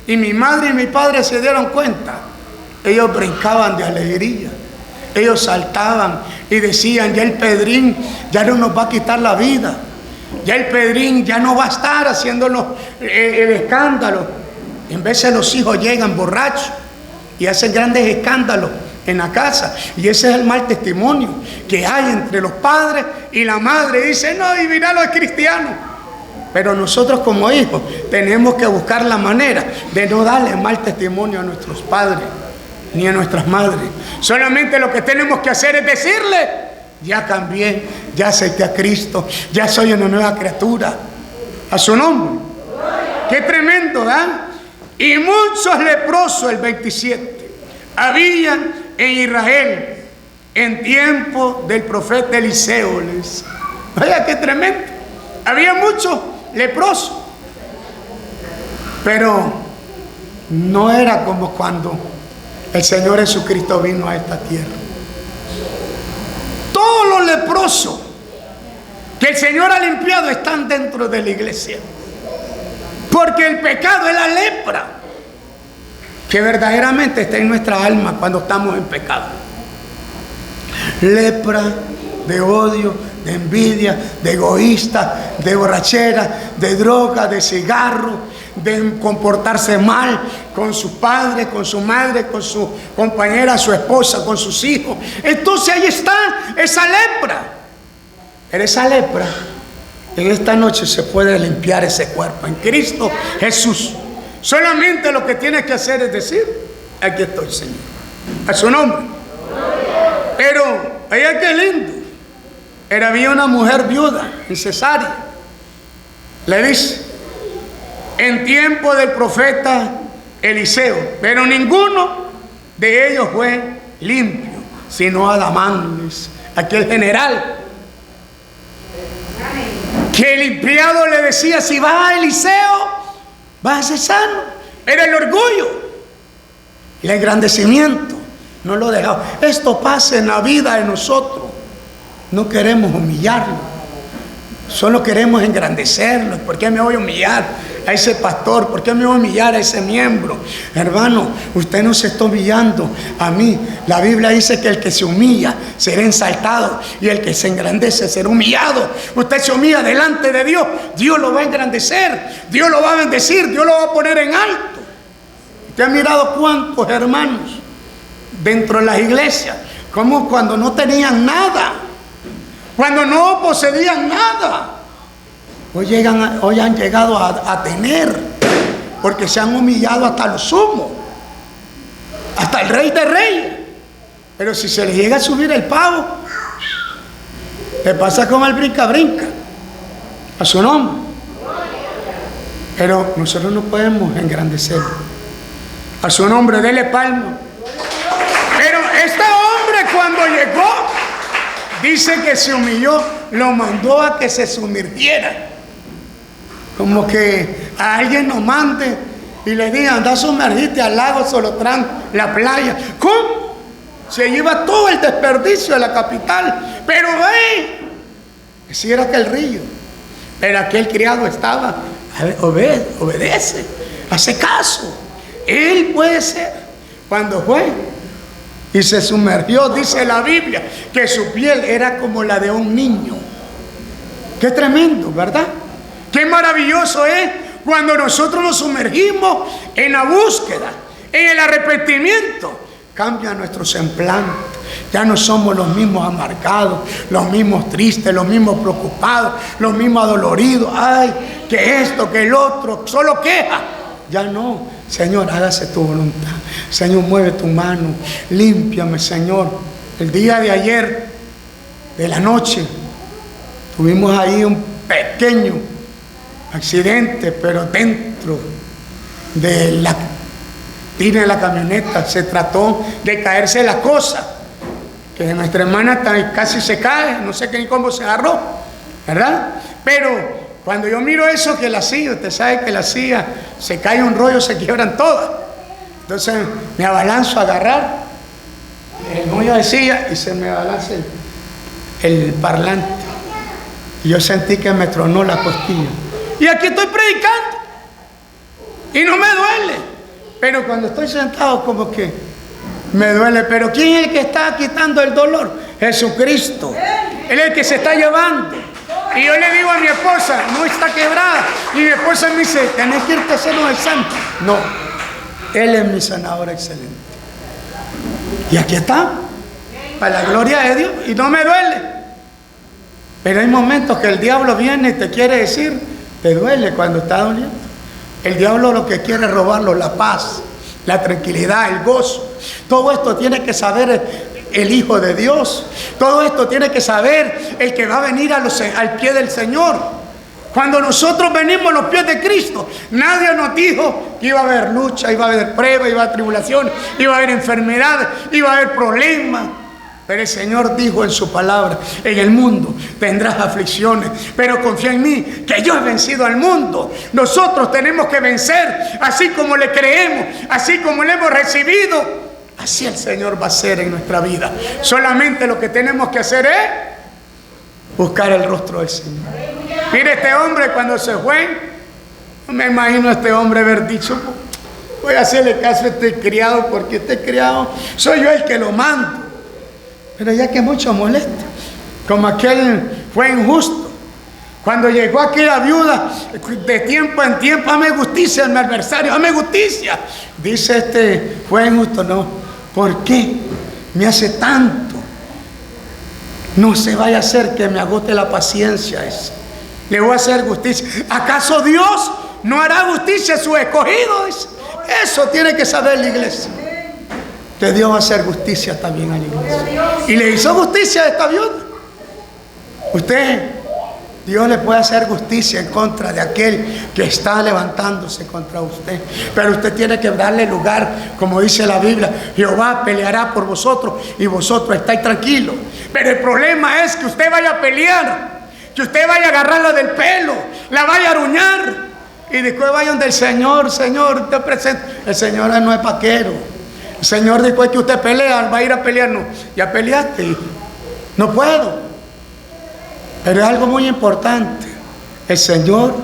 Y mi madre y mi padre se dieron cuenta. Ellos brincaban de alegría. Ellos saltaban y decían: ya el Pedrín ya no nos va a quitar la vida. Ya el Pedrín ya no va a estar haciendo el escándalo. En vez de los hijos llegan borrachos y hacen grandes escándalos en la casa. Y ese es el mal testimonio que hay entre los padres y la madre. Dice: no, y mira, los cristianos. Pero nosotros como hijos tenemos que buscar la manera de no darle mal testimonio a nuestros padres ni a nuestras madres. Solamente lo que tenemos que hacer es decirle: ya cambié, ya acepté a Cristo, ya soy una nueva criatura. A su nombre. Qué tremendo, ¿verdad? Y muchos leprosos, el 27, habían en Israel en tiempo del profeta Eliseo. Vaya, qué tremendo. Había muchos leprosos, pero no era como cuando el Señor Jesucristo vino a esta tierra. Todos los leprosos que el Señor ha limpiado están dentro de la iglesia, porque el pecado es la lepra que verdaderamente está en nuestra alma cuando estamos en pecado. Lepra de odio, de envidia, de egoísta, de borrachera, de droga, de cigarro, de comportarse mal con su padre, con su madre, con su compañera, su esposa, con sus hijos. Entonces ahí está esa lepra. Pero esa lepra en esta noche se puede limpiar ese cuerpo en Cristo Jesús. Solamente lo que tienes que hacer es decir: aquí estoy, Señor, a su nombre. Pero allá qué lindo. Había una mujer viuda en Cesarea. Le dice: en tiempo del profeta Eliseo, pero ninguno de ellos fue limpio, sino Adamán, aquel general, que el limpiado le decía: si vas a Eliseo, vas a ser sano. Era el orgullo, el engrandecimiento. No lo dejaba. Esto pasa en la vida de nosotros. No queremos humillarlo, solo queremos engrandecerlo. ¿Por qué me voy a humillar a ese pastor? ¿Por qué me voy a humillar a ese miembro? Hermano, usted no se está humillando a mí. La Biblia dice que el que se humilla será exaltado y el que se engrandece será humillado. Usted se humilla delante de Dios, Dios lo va a engrandecer, Dios lo va a bendecir, Dios lo va a poner en alto. ¿Usted ha mirado cuántos hermanos dentro de las iglesias, como cuando no tenían nada, cuando no poseían nada, hoy han llegado a tener, porque se han humillado hasta lo sumo, hasta el Rey de Reyes? Pero si se les llega a subir el pavo, le pasa como el brinca, a su nombre. Pero nosotros no podemos engrandecer. A su nombre, dele palma. Pero este hombre, cuando llegó, dice que se humilló, lo mandó a que se sumergiera. Como que a alguien nos mande y le diga: anda a sumergirte al lago Solotrán, la playa. ¿Cómo? Se lleva todo el desperdicio de la capital. Pero si era aquel río. Pero aquel criado estaba: obedece, hace caso. Él puede ser. Cuando fue y se sumergió, dice la Biblia que su piel era como la de un niño. Qué tremendo, ¿verdad? Qué maravilloso es cuando nosotros nos sumergimos en la búsqueda, en el arrepentimiento. Cambia nuestro semblante. Ya no somos los mismos amargados, los mismos tristes, los mismos preocupados, los mismos adoloridos. Ay, que esto, que el otro, solo queja. Ya no. Señor, hágase tu voluntad. Señor, mueve tu mano. Límpiame, Señor. El día de ayer, de la noche, tuvimos ahí un pequeño accidente, pero dentro de la tina de la camioneta se trató de caerse la cosa, que nuestra hermana casi se cae, no sé ni cómo se agarró, ¿verdad? Pero cuando yo miro eso, que la silla, usted sabe que la silla se cae un rollo, se quiebran todas. Entonces me abalanzo a agarrar el rollo de silla y se me abalanza el parlante. Y yo sentí que me tronó la costilla. Y aquí estoy predicando. Y no me duele. Pero cuando estoy sentado como que me duele. Pero ¿quién es el que está quitando el dolor? Jesucristo. Él es el que se está llevando. Y yo le digo a mi esposa, no está quebrada. Y mi esposa me dice, tenés que irte a hacer un examen. No, Él es mi sanador excelente. Y aquí está, para la gloria de Dios. Y no me duele. Pero hay momentos que el diablo viene y te quiere decir, te duele cuando está doliendo. El diablo lo que quiere es robarlo, la paz, la tranquilidad, el gozo. Todo esto tiene que saber el Hijo de Dios. Todo esto tiene que saber el que va a venir al pie del Señor. Cuando nosotros venimos a los pies de Cristo, nadie nos dijo que iba a haber lucha, iba a haber prueba, iba a haber tribulación, iba a haber enfermedad, iba a haber problemas. Pero el Señor dijo en su palabra, en el mundo tendrás aflicciones, pero confía en mí, que yo he vencido al mundo. Nosotros tenemos que vencer, así como le creemos, así como le hemos recibido. Así el Señor va a hacer en nuestra vida. Solamente lo que tenemos que hacer es buscar el rostro del Señor. Mire, este hombre cuando se fue, no me imagino a este hombre haber dicho, voy a hacerle caso a este criado, porque este criado soy yo el que lo mando. Pero ya que mucho molesta, como aquel fue injusto. Cuando llegó aquella viuda, de tiempo en tiempo, hazme justicia, mi adversario, hazme justicia. Dice este, fue injusto, no. ¿Por qué me hace tanto? No se vaya a hacer que me agote la paciencia esa. Le voy a hacer justicia. ¿Acaso Dios no hará justicia a sus escogidos? Eso tiene que saber la iglesia. Que Dios va a hacer justicia también a la iglesia. Y le hizo justicia a esta viuda. Dios le puede hacer justicia en contra de aquel que está levantándose contra usted. Pero usted tiene que darle lugar, como dice la Biblia, Jehová peleará por vosotros y vosotros estáis tranquilos. Pero el problema es que usted vaya a pelear, que usted vaya a agarrarla del pelo, la vaya a aruñar y después vaya donde el Señor, Señor, te presento. El Señor no es paquero. El Señor, después que usted pelea, va a ir a pelear. No, ya peleaste, no puedo. Pero es algo muy importante. El Señor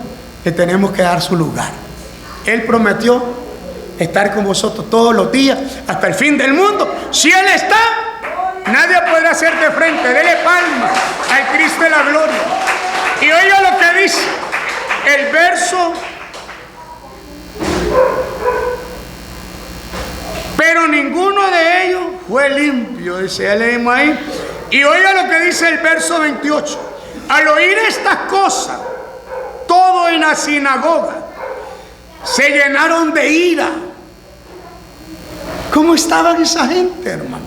le tenemos que dar su lugar. Él prometió estar con vosotros todos los días hasta el fin del mundo. Si Él está, nadie podrá hacerte frente. Dele palmas al Cristo de la gloria. Y oiga lo que dice el verso. Pero ninguno de ellos fue limpio, dice, ya leímos ahí. Y oiga lo que dice el verso 28. Al oír estas cosas, todos en la sinagoga se llenaron de ira. ¿Cómo estaban esa gente, hermano?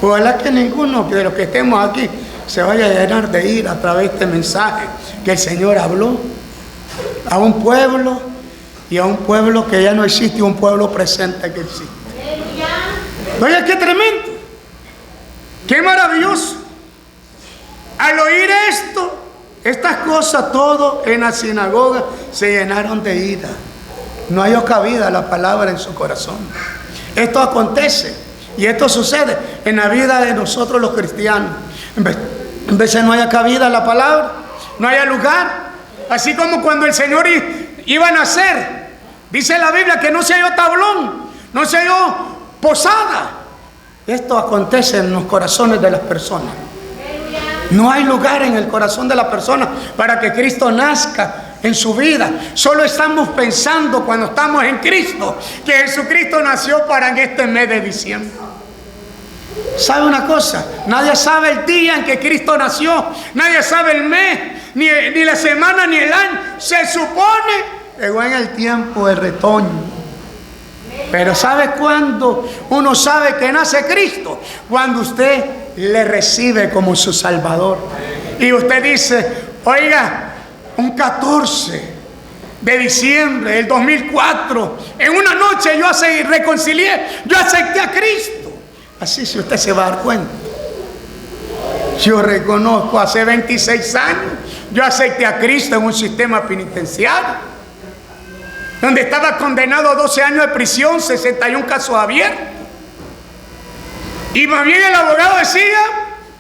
Ojalá que ninguno de los que estemos aquí se vaya a llenar de ira a través de este mensaje que el Señor habló a un pueblo, y a un pueblo que ya no existe, un pueblo presente que existe. Oye, qué tremendo, qué maravilloso. Al oír estas cosas, todos en la sinagoga se llenaron de ira. No halló cabida la palabra en su corazón. Esto acontece y esto sucede en la vida de nosotros los cristianos. En vez de no haya cabida la palabra, no haya lugar. Así como cuando el Señor iba a nacer, dice la Biblia que no se halló tablón, no se halló posada. Esto acontece en los corazones de las personas. No hay lugar en el corazón de la persona para que Cristo nazca en su vida. Solo estamos pensando cuando estamos en Cristo que Jesucristo nació para en este mes de diciembre. ¿Sabe una cosa? Nadie sabe el día en que Cristo nació. Nadie sabe el mes, ni la semana, ni el año. Se supone, llegó en el tiempo de retoño. Pero ¿sabe cuándo uno sabe que nace Cristo? Cuando usted le recibe como su Salvador. Y usted dice, oiga, un 14 de diciembre del 2004, en una noche yo reconcilié, yo acepté a Cristo. Así, si usted se va a dar cuenta. Yo reconozco, hace 26 años, yo acepté a Cristo en un sistema penitenciario, donde estaba condenado a 12 años de prisión, 61 casos abiertos. Y más bien el abogado decía,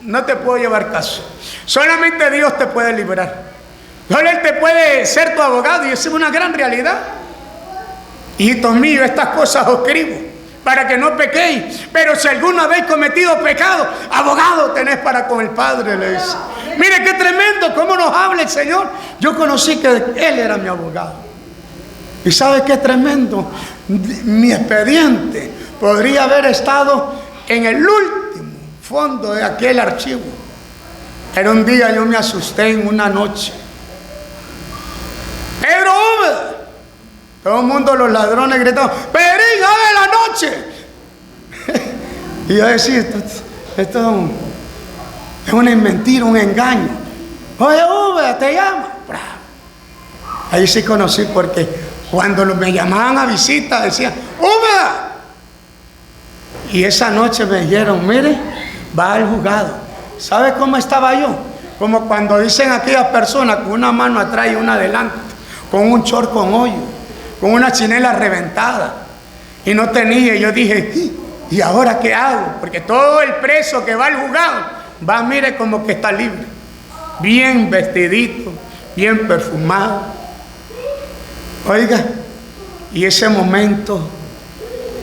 no te puedo llevar caso. Solamente Dios te puede liberar. Solo Él te puede ser tu abogado, y esa es una gran realidad. Hijitos míos, estas cosas os escribo para que no pequéis. Pero si alguno habéis cometido pecado, abogado tenés para con el Padre, le dice. Mire qué tremendo, cómo nos habla el Señor. Yo conocí que Él era mi abogado. Y ¿sabe qué tremendo? Mi expediente podría haber estado en el último fondo de aquel archivo. Pero un día yo me asusté en una noche. Pedro Úbeda. Todo el mundo, los ladrones gritaban, Pedrín, abre la noche. Y yo decía, esto es una mentira, un engaño. Oye, Úbeda, te llama. Ahí sí conocí, porque cuando me llamaban a visita decían, Úbeda. Y esa noche me dijeron, mire, va al juzgado. ¿Sabe cómo estaba yo? Como cuando dicen aquellas personas con una mano atrás y una adelante, con un short con hoyo, con una chinela reventada, y no tenía. Yo dije, ¿y ahora qué hago? Porque todo el preso que va al juzgado va, mire, como que está libre, bien vestidito, bien perfumado. Oiga, y ese momento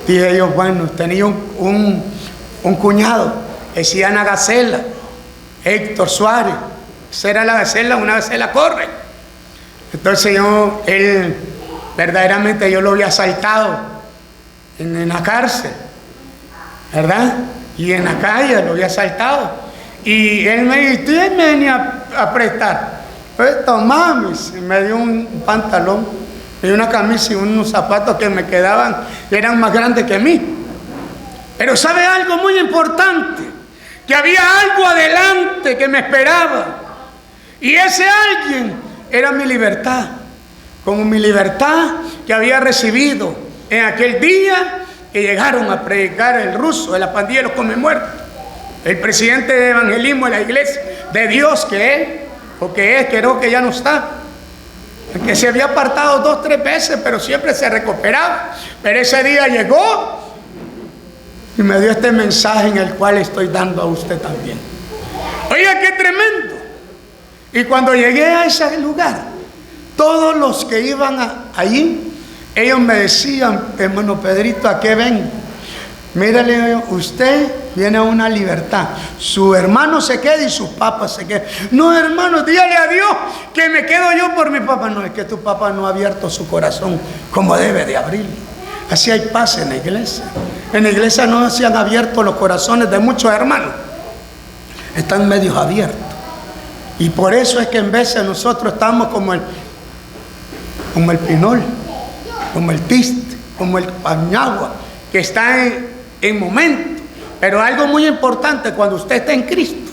dije yo, bueno, tenía un cuñado, decía Ana Gacela, Héctor Suárez. Esa era la Gacela, una Gacela corre. Entonces él verdaderamente yo lo había asaltado en la cárcel, ¿verdad? Y en la calle lo había asaltado. Y él me dijo, ¿usted me venía a prestar? Pues tomame, me dio un pantalón, me dio una camisa y unos zapatos que me quedaban, que eran más grandes que mí. Pero ¿sabe algo muy importante? Que había algo adelante que me esperaba. Y ese alguien era mi libertad, como mi libertad que había recibido en aquel día que llegaron a predicar el ruso de la pandilla de los come muertos, el presidente de evangelismo de la iglesia de Dios que creo que ya no está, que se había apartado 2 o 3 veces, pero siempre se recuperaba. Pero ese día llegó y me dio este mensaje en el cual estoy dando a usted también. Oiga, qué tremendo. Y cuando llegué a ese lugar, todos los que iban allí, ellos me decían, hermano Pedrito, ¿a qué ven? Mírale, usted viene a una libertad. Su hermano se queda y su papá se queda. No, hermano, dígale a Dios que me quedo yo por mi papá. No, es que tu papá no ha abierto su corazón como debe de abrirlo. Así hay paz en la iglesia. En la iglesia no se han abierto los corazones de muchos hermanos. Están medios abiertos. Y por eso es que en veces nosotros estamos como el pinol, como el tiste, como el pañagua, que está en momento. Pero algo muy importante, cuando usted está en Cristo,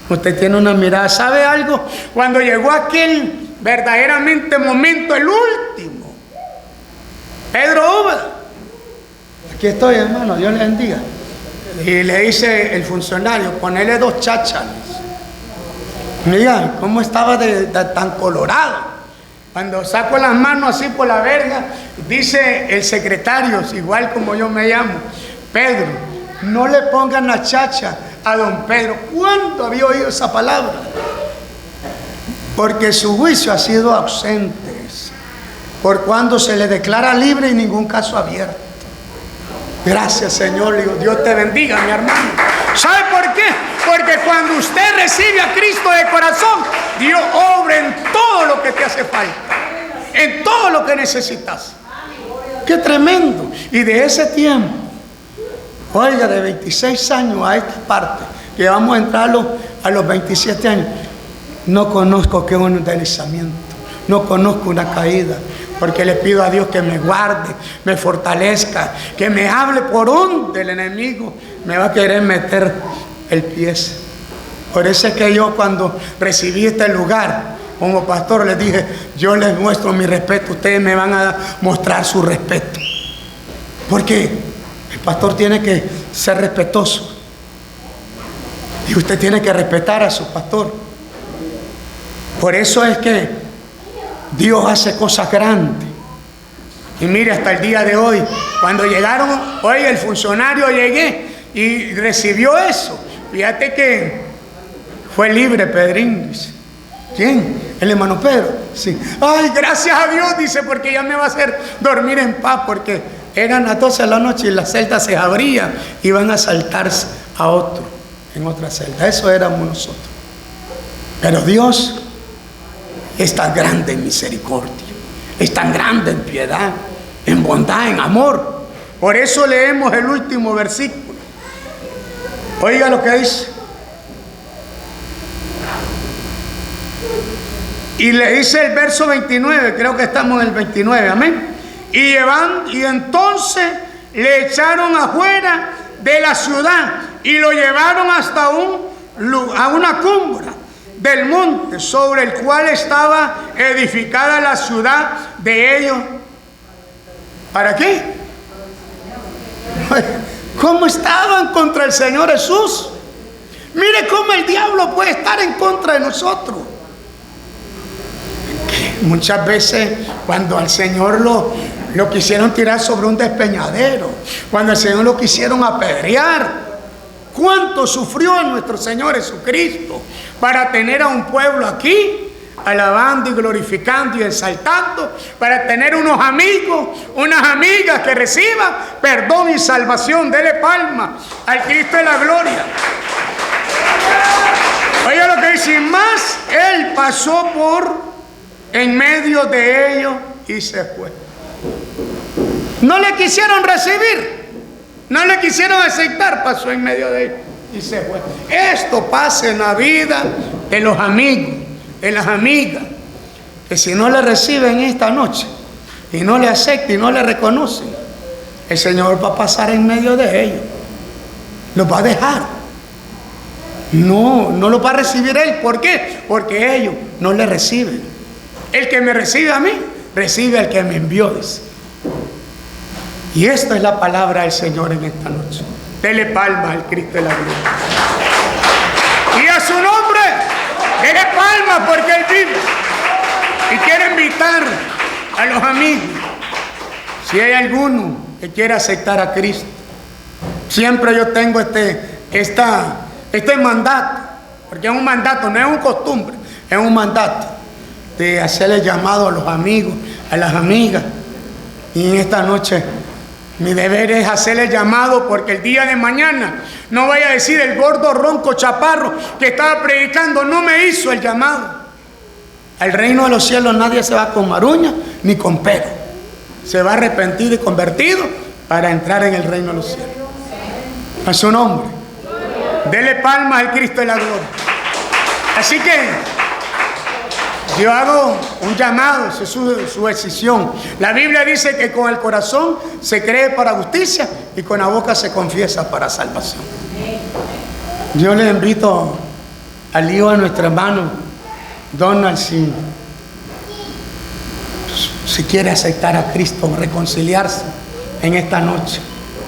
usted tiene una mirada. ¿Sabe algo? Cuando llegó aquel verdaderamente momento, el último, Pedro Úbeda, aquí estoy, hermano, Dios le bendiga. Y le dice el funcionario, ponele 2 chácharas. Mira, cómo estaba tan colorado. Cuando saco las manos así por la verga, dice el secretario, igual como yo me llamo, Pedro, no le pongan la chacha a don Pedro. ¿Cuándo había oído esa palabra? Porque su juicio ha sido ausente, por cuando se le declara libre y ningún caso abierto. Gracias, Señor. Dios te bendiga, mi hermano. ¿Sabe por qué? Porque cuando usted recibe a Cristo de corazón, Dios obra en todo lo que te hace falta, en todo lo que necesitas. ¡Qué tremendo! Y de ese tiempo, oiga, de 26 años a esta parte, que vamos a entrar a los 27 años, no conozco qué es un deslizamiento, no conozco una caída, porque le pido a Dios que me guarde, me fortalezca, que me hable por donde el enemigo me va a querer meter el pie. Por eso es que yo, cuando recibí este lugar como pastor, les dije: yo les muestro mi respeto, ustedes me van a mostrar su respeto, porque el pastor tiene que ser respetuoso y usted tiene que respetar a su pastor. Por eso es que Dios hace cosas grandes. Y mire, hasta el día de hoy, cuando llegaron, hoy el funcionario llegué y recibió eso. Fíjate que fue libre Pedrín, dice. ¿Quién? El hermano Pedro. Sí. Ay, gracias a Dios, dice, porque ya me va a hacer dormir en paz, porque eran las 12 de la noche y la celda se abría y iban a saltarse a otro, en otra celda. Eso éramos nosotros. Pero Dios es tan grande en misericordia, es tan grande en piedad, en bondad, en amor. Por eso leemos el último versículo. Oiga lo que dice. Y le dice el verso 29, creo que estamos en el 29, amén. Y entonces le echaron afuera de la ciudad y lo llevaron hasta a una cumbre del monte sobre el cual estaba edificada la ciudad de ellos. ¿Para qué? ¿Cómo estaban contra el Señor Jesús? Mire cómo el diablo puede estar en contra de nosotros. Muchas veces cuando al Señor lo quisieron tirar sobre un despeñadero, cuando al Señor lo quisieron apedrear, ¿cuánto sufrió nuestro Señor Jesucristo para tener a un pueblo aquí alabando y glorificando y exaltando, para tener unos amigos, unas amigas que reciban perdón y salvación? Dele palma al Cristo de la gloria. Oiga lo que dice: más Él pasó en medio de ellos y se fue. No le quisieron recibir, no le quisieron aceptar, pasó en medio de ellos y se fue. Esto pasa en la vida de los amigos, de las amigas, que si no le reciben esta noche y no le aceptan y no le reconocen, el Señor va a pasar en medio de ellos, los va a dejar. No los va a recibir Él. ¿Por qué? Porque ellos no le reciben. El que me recibe a mí, recibe al que me envió, dice. Y esta es la palabra del Señor en esta noche. Dele palmas al Cristo de la gloria. Y a su nombre, dele palmas, porque Él vive. Y quiere invitar a los amigos. Si hay alguno que quiera aceptar a Cristo, siempre yo tengo este mandato, porque es un mandato, no es un costumbre, es un mandato de hacerle llamado a los amigos, a las amigas. Y en esta noche mi deber es hacerle llamado, porque el día de mañana no vaya a decir el gordo ronco chaparro que estaba predicando no me hizo el llamado. Al reino de los cielos nadie se va con maruña ni con pero, se va a arrepentir y convertido para entrar en el reino de los cielos. A su nombre, dele palmas al Cristo de la gloria. Así que yo hago un llamado, esa es su decisión. La Biblia dice que con el corazón se cree para justicia y con la boca se confiesa para salvación. Yo le invito al hijo de nuestro hermano Donald, si quiere aceptar a Cristo, reconciliarse en esta noche.